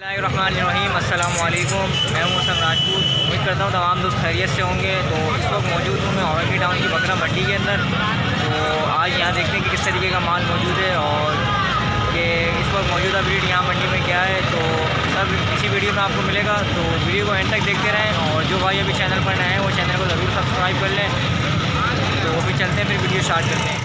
बिस्मिल्लाहिर्रहमानिर्रहीम। अस्सलाम वालेकुम। मैं हूं हसन राजपूत। उम्मीद करता हूं तमाम दोस्त खैरियत से होंगे। तो इस वक्त मौजूद हूं मैं औरंगी टाउन की बकरा मंडी के अंदर। तो आज यहाँ देखते हैं कि किस तरीके का माल मौजूद है और कि इस वक्त मौजूदा ब्रीड यहाँ मंडी में क्या है। तो सब इसी वीडियो में आपको मिलेगा, तो वीडियो को एंड तक देखते रहें। और जो भाई अभी चैनल पर नए हैं वो चैनल को ज़रूर सब्सक्राइब कर लें। तो वो भी चलते हैं, फिर वीडियो स्टार्ट करते हैं।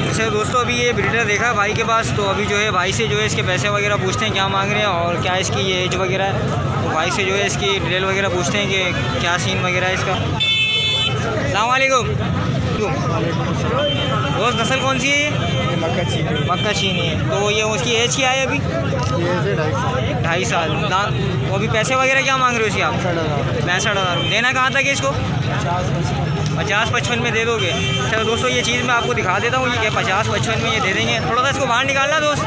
अच्छा दोस्तों, अभी ये ब्रीडर देखा भाई के पास, तो अभी जो है भाई से जो है इसके पैसे वगैरह पूछते हैं क्या मांग रहे हैं और क्या इसकी ये एज वगैरह है। तो भाई से जो है इसकी डिटेल वगैरह पूछते हैं कि क्या सीन वगैरह है इसका। अस्सलाम वालेकुम दोस्त, नस्ल कौन सी है ये? मक्का चीनी है। तो ये उसकी एज क्या है अभी? 2.5 साल। वो अभी पैसे वगैरह क्या मांग रहे हो इसकी आप? 65,000। देना कहाँ तक है इसको? 50-55 में दे दोगे। चलो दोस्तों, ये चीज़ मैं आपको दिखा देता हूँ, ये 50-55 में ये दे देंगे। थोड़ा सा इसको बाहर निकालना दोस्त,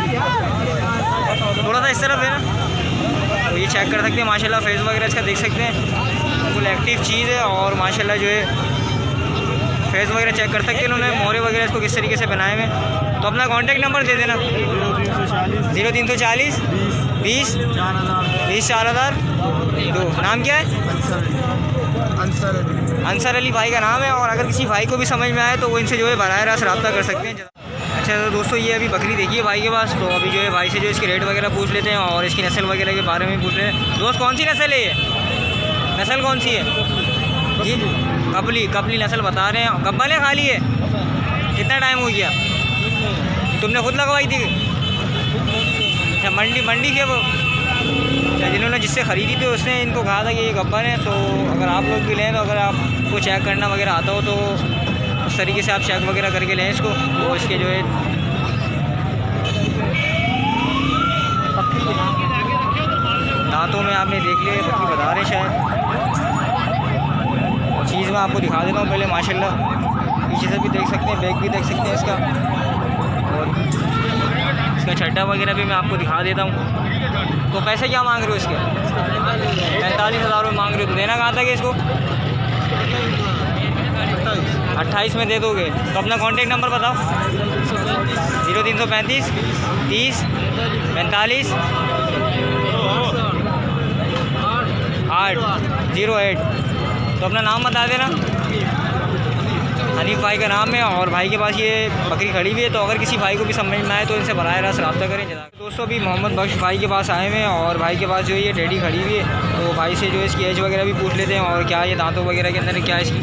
थोड़ा सा इस तरफ देना। तो ये चेक कर सकते हैं माशाल्लाह, फेस वगैरह इसका देख सकते हैं, फुल एक्टिव चीज़ है। और माशाल्लाह जो है फेस वगैरह चेक कर सकते हैं उन्होंने, मोहरे वगैरह इसको किस तरीके से बनाए हुए। तो अपना कॉन्टैक्ट नंबर दे देना। 0340 20 4002। नाम क्या है? अंसर अली भाई का नाम है। और अगर किसी भाई को भी समझ में आए तो वो इनसे जो है बराह रास्त रब्ता कर सकते हैं। अच्छा तो दोस्तों, ये अभी बकरी देखिए भाई के पास। तो अभी जो है भाई से जो इसके रेट वगैरह पूछ लेते हैं और इसकी नस्ल वगैरह के बारे में पूछ लेते हैं। दोस्त कौन सी नस्ल है ये? नस्ल कौन सी है जी? कपली नस्ल बता रहे हैं। गब्बल है खाली है? कितना टाइम हो गया? तुमने खुद लगवाई थी? अच्छा, मंडी के वो जिन्होंने जिससे ख़रीदी थी उसने इनको कहा था कि ये गब्बर है। तो अगर आप लोग भी लें, तो अगर आपको चेक करना वगैरह आता हो तो उस तरीके से आप चेक वगैरह करके लें इसको। वो इसके जो है दांतों में आपने देख लिया, बकरी बता रहे शायद। चीज़ मैं आपको दिखा देता हूँ पहले। माशाल्लाह पीछे से भी देख सकते हैं, बैक भी देख सकते हैं इसका। और इसका छड्डा वगैरह भी मैं आपको दिखा देता हूँ। तो पैसे क्या मांग रहे हो इसके? 45,000 रुपये मांग रहे हो। तो देना कहाँ तक है इसको? 28 में दे दोगे। तो अपना कॉन्टैक्ट नंबर बताओ। 0335 30 45 808। तो अपना नाम बता देना। हनीफ भाई का नाम है और भाई के पास ये बकरी खड़ी हुई है। तो अगर किसी भाई को भी समझ में आए तो इनसे बराह रास्त रब्ता करें। दोस्तों, अभी मोहम्मद बख्श भाई के पास आए हुए हैं और भाई के पास जो है ये टेडी खड़ी हुई है। तो भाई से जो है इसकी एज वगैरह भी पूछ लेते हैं और क्या ये दांतों वगैरह के अंदर क्या इसकी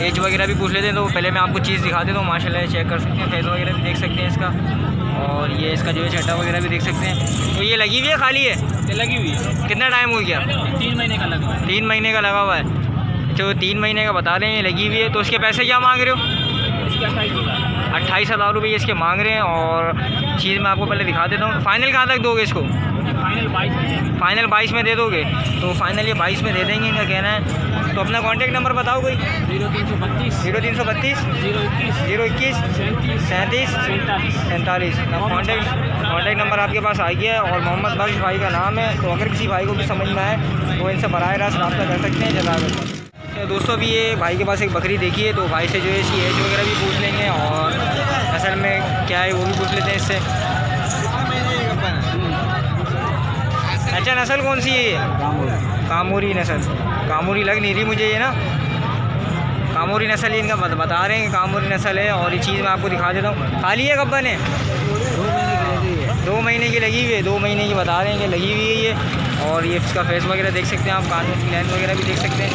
एज वगैरह भी पूछ लेते हैं। तो पहले मैं आपको चीज़ दिखा देता हूँ। माशाल्लाह चेक कर सकते हैं, फेस वगैरह भी देख सकते हैं इसका। और ये इसका जो है छड्डा वगैरह भी देख सकते हैं। तो ये लगी हुई है खाली है? लगी हुई है। कितना टाइम हो गया? 3 महीने का लगा हुआ है। 3 महीने का लगा हुआ है। तो 3 महीने का बता रहे हैं, ये लगी हुई है। तो उसके पैसे क्या मांग रहे हो? 28,000 रुपये इसके मांग रहे हैं। और चीज़ मैं आपको पहले दिखा देता हूँ। फाइनल कहाँ तक दोगे इसको? फाइनल 22 में दे दोगे। तो फाइनल ये 22 में दे देंगे, इनका कहना है। तो अपना कॉन्टैक्ट नंबर बताओ कोई। 0332 021 37 47। कॉन्टैक्ट नंबर आपके पास आ गया है और मोहम्मद बख्श भाई का नाम है। तो अगर किसी भाई को भी समझ में आए तो इनसे बराह रास्त रब्ता कर सकते हैं। जज़ाकल्लाह। दोस्तों, अभी ये भाई के पास एक बकरी देखी है। तो भाई से जो है इसकी एज वगैरह भी पूछ लेंगे और असल में क्या है वो भी पूछ लेते हैं इससे। अच्छा, नस्ल कौन सी है ये? कामोरी नस्ल। कामोरी लग नहीं रही मुझे ये ना। कामोरी नस्ल इनका बता रहे हैं कि कामोरी नस्ल है। और ये चीज़ मैं आपको दिखा देता हूँ। खाली है गब्बन है? 2 महीने की लगी हुई है। 2 महीने की बता रहे हैं कि लगी हुई है ये। और ये इसका फेस वगैरह देख सकते हैं आप, कानों की लाइन वगैरह भी देख सकते हैं।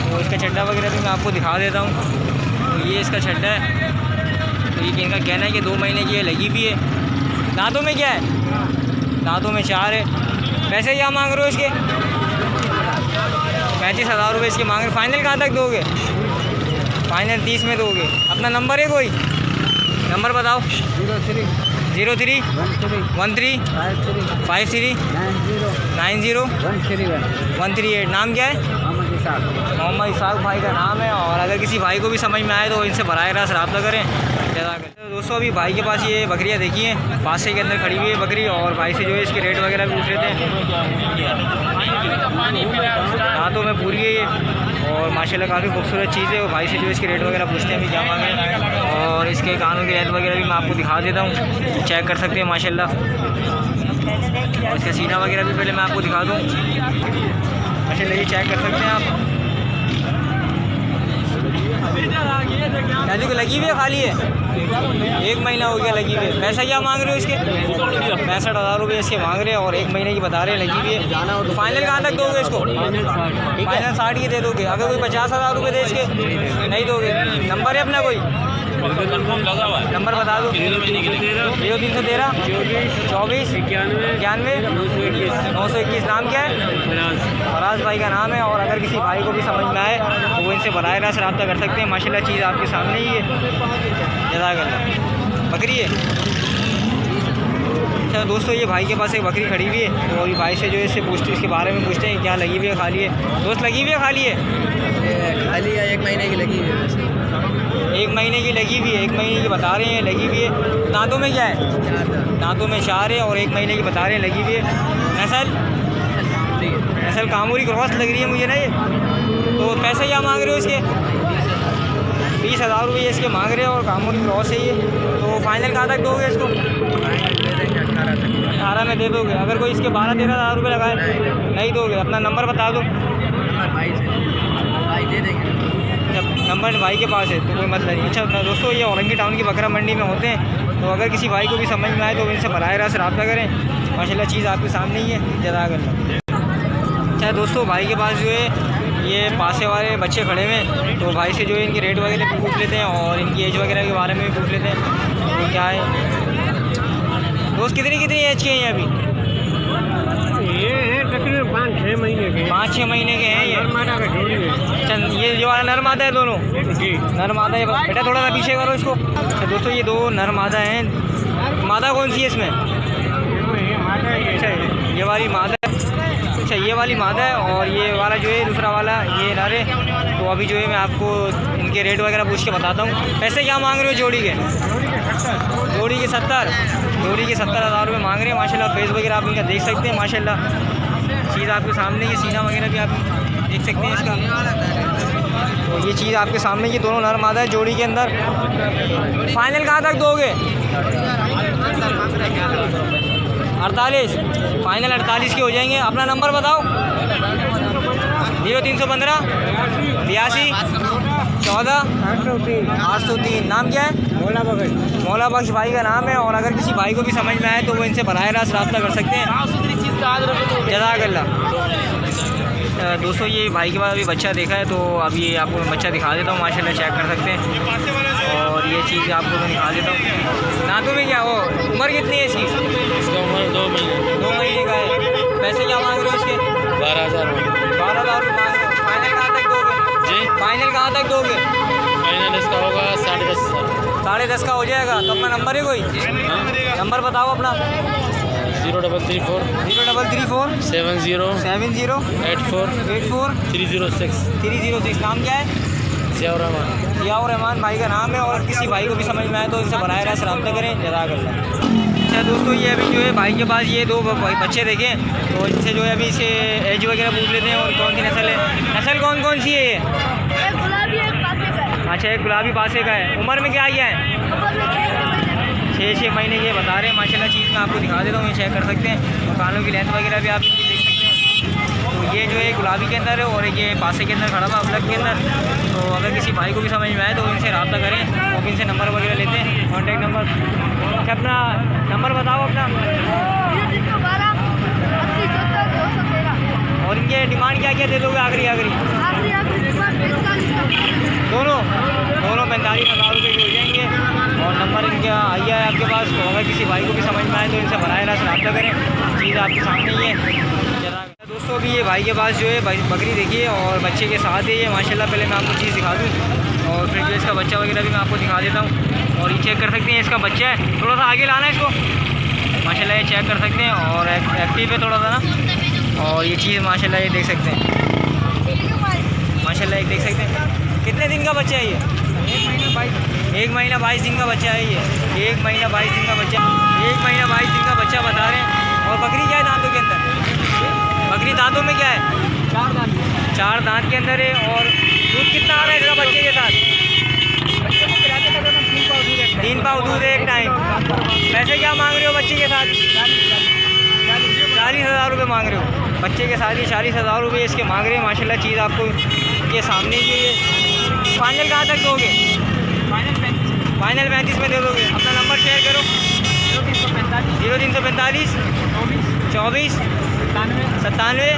और इसका छड्डा वगैरह भी मैं आपको दिखा देता हूँ। तो ये इसका छड्डा है। तो ये इनका कहना है कि 2 महीने की ये लगी हुई है। दांतों में क्या है? दांतों में 4 है। पैसे क्या मांग रहे हो इसके? 35,000 रुपये इसके मांग रहे। फाइनल कहाँ तक दोगे? फाइनल 30 में दोगे। अपना नंबर है कोई? नंबर बताओ। 03 13 53 90 138। नाम क्या है? मोहम्मद इसाक भाई का नाम है। और अगर किसी भाई को भी समझ में आए तो इनसे बराह रास्त रब्ता करें। तो दोस्तों, अभी भाई के पास ये बकरियाँ देखी हैं, पासे के अंदर खड़ी हुई है बकरी। और भाई से जो है इसके रेट वगैरह भी पूछ लेते हैं। दांतों में पूरी है ये। और माशाल्लाह काफ़ी खूबसूरत चीज़ है। और भाई से जो इसके रेट वगैरह पूछते हैं अभी क्या मांगे, और इसके कानों की रेट वगैरह भी मैं आपको दिखा देता हूँ, चेक कर सकते हैं माशाल्लाह। और इसका सीना वगैरह भी पहले मैं आपको दिखा दूँ माशाल्लाह, ये चेक कर सकते हैं आप। राजू को लगी हुई है खाली है, 1 महीना हो गया लगी हुई है। पैसा क्या मांग रहे हो इसके? 65,000 रुपये इसके मांग रहे हैं और 1 महीने की बता रहे हैं लगी हुई है। तो फाइनल कहाँ तक दोगे इसको? फाइनल 60 की दे दोगे। अगर कोई 50,000 रुपये दे इसके नहीं दोगे? नंबर है अपना कोई? नंबर बता दो। 0313 24 91 921। नाम क्या है? फराज भाई का नाम है। और अगर किसी भाई को भी समझ में आए तो वो इनसे बराह रास्त रब्ता कर सकते हैं। माशाल्लाह चीज़ आपके सामने ही है, जज़ाकल्लाह। बकरी है। अच्छा दोस्तों, ये भाई के पास एक बकरी खड़ी हुई है, तो अभी भाई से जो है इससे पूछते इसके बारे में पूछते हैं क्या लगी हुई है खाली है। दोस्त लगी हुई है खाली है? खाली है, 1 महीने की लगी हुई है। 1 महीने की लगी हुई है, 1 महीने की बता रहे हैं लगी हुई है। दांतों में क्या है? दांतों में 4 है और 1 महीने की बता रहे हैं लगी हुई है। नस्ल कामूरी क्रॉस लग रही है मुझे ना ये। तो पैसे क्या मांग रहे हो इसके? 20,000 रुपये इसके मांग रहे हैं और कामूरी क्रॉस है ये। तो फाइनल कहाँ तक दोगे इसको? 18 में दे दोगे। अगर कोई इसके 12-13,000 रुपये लगाए नहीं दोगे? अपना नंबर बता दो। भाई दे देंगे। जब नंबर भाई के पास है तो कोई मतलब नहीं। अच्छा दोस्तों, ये औरंगी टाउन की बकरा मंडी में होते हैं, तो अगर किसी भाई को भी समझ में आए तो इनसे बराह रास्त रब्ता करें। माशाल्लाह चीज़ आपके सामने ही है, जज़ाकल्लाह। अच्छा दोस्तों, भाई के पास जो है ये पासे वाले बच्चे खड़े हुए हैं, तो भाई से जो है इनके रेट वगैरह भी पूछ लेते हैं और इनकी एज वगैरह के बारे में भी पूछ लेते हैं तो क्या है। दोस्त कितनी एज के हैं अभी? ये है तकरीबन 5-6 महीने के। 5-6 महीने के हैं ये। नर मादा का जोड़ी है। अच्छा, ये जो वाला नर मादा है दोनों? जी। नर मादा है। बेटा थोड़ा सा पीछे करो इसको। अच्छा दोस्तों, ये 2 नर मादा हैं। मादा कौन सी है इसमें? अच्छा ये वाली मादा है। अच्छा ये वाली मादा है और ये वाला जो है दूसरा वाला ये नर है। तो अभी जो है मैं आपको इनके रेट वगैरह पूछ के बताता हूँ। पैसे क्या मांग रहे हो जोड़ी के? जोड़ी के 70,000 रुपये मांग रहे हैं। माशाल्लाह फेस वगैरह आप इनका देख सकते हैं। माशाल्लाह चीज़ आपके सामने, ये सीना वगैरह भी आप देख सकते हैं इसका। तो ये चीज़ आपके सामने, ये दोनों नर मादा है जोड़ी के अंदर। फाइनल कहाँ तक दोगे? 48। फाइनल 48 के हो जाएंगे। अपना नंबर बताओ। 0315 82 14 803। नाम क्या है? मौला बख्श भाई का नाम है। और अगर किसी भाई को भी समझ में आए तो वो इनसे बराह रास्त रब्ता कर सकते हैं। जज़ाकल्लाह। दोस्तों, ये भाई के पास अभी बच्चा देखा है, तो अभी ये आपको मैं बच्चा दिखा देता हूँ। माशाल्लाह चेक कर सकते हैं। और ये चीज़ आपको मैं दिखा देता हूँ। दांतों में क्या हो? उम्र कितनी है इसकी? इसका उम्र 2 महीने। 2 महीने का है। पैसे क्या मांग रहे हो इसके? 12,000 12,000 रुपये मांग रहे हो। फाइनल कहाँ तक दोगे? जी। फाइनल कहाँ तक दोगे? फाइनल इसका होगा 10.5। 10.5 का हो जाएगा। तो अपना नंबर है कोई? नंबर बताओ अपना। 0334 0334 70 70 84 84 306। 306। नाम क्या है? जियाउर रहमान। जियाउर रहमान भाई का नाम है। और किसी भाई को भी समझ में आए तो इनसे बराह रास्त रब्ता करें। जज़ाकल्लाह। अच्छा दोस्तों, ये अभी जो है भाई के पास ये 2 बच्चे देखें, तो इनसे जो है अभी इसे एज वगैरह पूछ लेते हैं और कौन सी नस्ल है। नस्ल कौन सी है ये? अच्छा, एक गुलाबी पासे का है। उम्र में क्या है? 6 महीने के बता रहे हैं। माशाल्लाह चीज़ मैं आपको दिखा देता हूँ, ये चेक कर सकते हैं। और कानों की लेंथ वगैरह भी आप इनकी देख सकते हैं। तो ये जो है गुलाबी के अंदर है और ये पासे के अंदर खड़ा था, ब्लैक के अंदर। तो अगर किसी भाई को भी समझ में आए तो इनसे रब्ता करें। वो भी इनसे नंबर वगैरह लेते हैं, कॉन्टैक्ट नंबर। अच्छा अपना नंबर बताओ अपना। और इनके डिमांड क्या क्या दे दोगे? आखिरी दोनों 45,000 रुपये के हो जाएंगे। और नंबर इनका आइए है आपके पास। तो अगर किसी भाई को भी समझ में आए तो इनसे बराह रास्त रब्ता करें। चीज़ आपके सामने ही है। दोस्तों, अभी ये भाई के पास जो है बकरी देखिए और बच्चे के साथ है ये। माशाल्लाह पहले मैं आपको चीज़ दिखा दूँ और फिर जो इसका बच्चा वगैरह भी मैं आपको दिखा देता हूँ। और ये चेक कर सकते हैं, इसका बच्चा है। थोड़ा सा आगे लाना है इसको। माशाल्लाह ये चेक कर सकते हैं और एक्टिव है थोड़ा सा ना। और ये चीज़ माशाल्लाह ये देख सकते हैं। माशाल्लाह ये देख सकते हैं। कितने दिन का बच्चा है ये? 1 महीना 22 दिन का बच्चा है ये। 1 महीना 22 दिन का बच्चा। 1 महीना 22 दिन का बच्चा बता रहे हैं। और बकरी क्या है दांतों के अंदर? बकरी दांतों में क्या है? 4 दांत के अंदर है। और दूध कितना आ रहा है इसका बच्चे के साथ? 3 पाव दूध है एक टाइम। पैसे क्या मांग रहे हो बच्चे के साथ? 40,000 रुपये मांग रहे हो। बच्चे के साथ ही 40,000 रुपये इसके मांग रहे हैं। माशाल्लाह चीज़ आपको ये सामने ही है। ये फाइनल कहाँ तक दोगे? फाइनल 35 में दे दोगे। अपना नंबर शेयर करो। 0345 24 97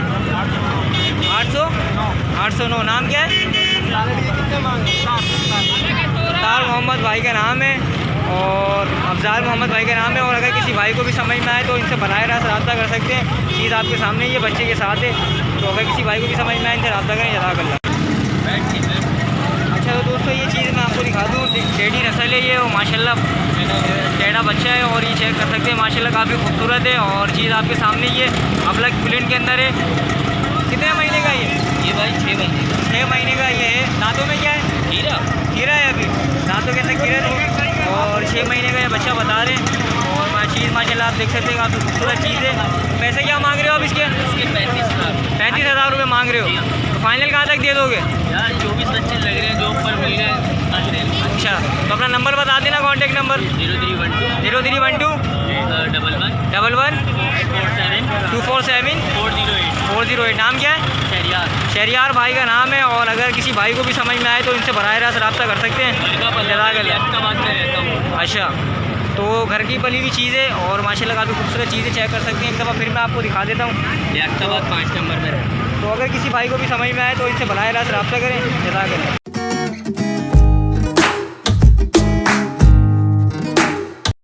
809। नाम क्या है? अफ्तार मोहम्मद भाई का नाम है और अफजाल मोहम्मद भाई का नाम है। और अगर किसी भाई को भी समझ में आए तो इनसे बराह रास्त रब्ता कर सकते हैं। चीज़ आपके सामने ही है, बच्चे के साथ है। तो अगर किसी भाई को भी समझ में आए इनसे रब्ता करें। जज़ाकल्लाह। अच्छा तो दोस्तों ये चीज़ मैं आपको दिखा दूँ। टेडी नस्ल है ये और माशाल्लाह टेढ़ा बच्चा है। और ये चेक कर सकते हैं माशाल्लाह काफ़ी खूबसूरत है। और चीज़ आपके सामने ही है, अबलग प्रिंट के अंदर है। कितने महीने का ये भाई? 6 महीने का ये है। दांतों में क्या है? हीरा है अभी दांतों के अंदर कीड़ा है। और 6 महीने का ये बच्चा बता रहे हैं। और चीज़ माशाल्लाह आप देख सकते हैं काफ़ी खूबसूरत चीज़ है। पैसे क्या मांग रहे हो आप इसके? 35,000 रुपये मांग रहे हो। तो फाइनल कहाँ तक दे दोगे? 24 बच्चे लग रहे हैं जो ऊपर मिल रहे हैं। अच्छा तो अपना नंबर बता देना, कॉन्टैक्ट नंबर। 0312 11 247 408। नाम क्या है? शहरियार भाई का नाम है। और अगर किसी भाई को भी समझ में आए तो इनसे बराह रास्त रब्ता कर सकते हैं। अच्छा तो घर की पली हुई चीज़ है और माशाल्लाह काफ़ी खूबसूरत चीज़ें चेक कर सकते हैं। एक दफ़ा फिर मैं आपको दिखा देता हूँ। 5 नंबर में। तो अगर किसी भाई को भी समझ में आए तो इनसे बराह रास्त रब्ता करें। जज़ाकल्लाह।